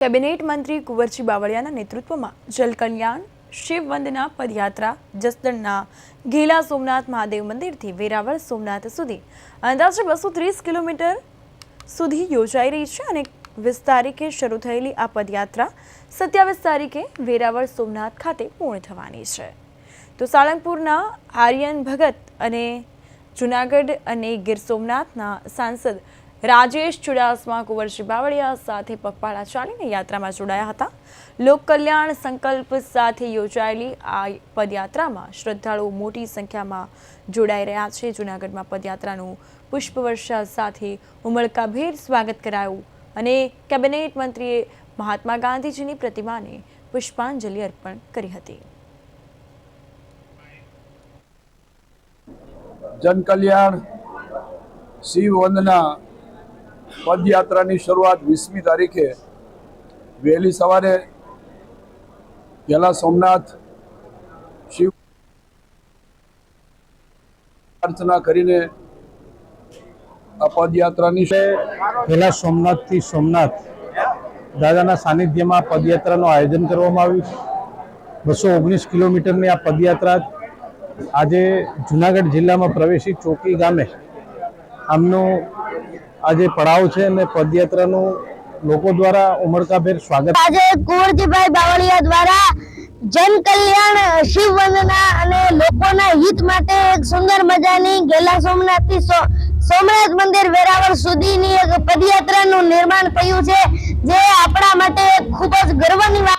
Cabinet મંત્રી કુંવરજી બાવળિયાના નેતૃત્વમાં જલકલ્યાણ શિવ વંદના પદયાત્રા જસદણના ઘેલા સોમનાથ મહાદેવ મંદિરથી વેરાવળ સોમનાથ સુધી અંદાજે 230 કિલોમીટર સુધી યોજાઈ રહી છે અને 20 તારીખે શરૂ થયેલી આ પદયાત્રા 27 તારીખે વેરાવળ સોમનાથ ખાતે પૂર્ણ થવાની છે। તો સાળંગપુરના આર્યન ભગત અને જૂનાગઢ અને ગીર સોમનાથના સાંસદ રાજેશ ચુડાસમા કુંવરજી બાવળિયા સાથે પગપાળા ચાલીને યાત્રામાં જોડાયા હતા। લોક કલ્યાણ સંકલ્પ સાથે યોજાયેલી આ પદયાત્રામાં શ્રદ્ધાળુઓ મોટી સંખ્યામાં જોડાઈ રહ્યા છે। જૂનાગઢમાં પદયાત્રાનું પુષ્પવર્ષા સાથે ઉમળકાભેર સ્વાગત કરાયું અને કેબિનેટ મંત્રીએ મહાત્મા ગાંધીજીની પ્રતિમાને પુષ્પાંજલિ અર્પણ કરી હતી। જનકલ્યાણ શિવ વંદના પદયાત્રાની શરૂઆત 20મી તારીખે વહેલી સવારે ઘેલા સોમનાથ શિવ અર્ચના કરીને આ પદયાત્રાની ઘેલા સોમનાથથી સોમનાથ દાદાના સાનિધ્યમાં પદયાત્રાનું આયોજન કરવામાં આવ્યું છે। 219 કિલોમીટરની આ પદયાત્રા આજે જૂનાગઢ જિલ્લામાં પ્રવેશી ચોકી ગામે આમનું આજે પડાવ છે અને પદયાત્રાનું લોકો દ્વારા ઉમળકાભેર સ્વાગત। આજે કુંવરજીભાઈ બાવળિયા દ્વારા જન કલ્યાણ શિવ વંદના અને લોકોના હિત માટે એક સુંદર મજાની ઘેલા સોમનાથથી સોમનાથ મંદિર વેરાવળ સુધીની એક પદયાત્રાનું નિર્માણ થયું છે, જે આપણા માટે ખૂબ જ ગર્વની વાત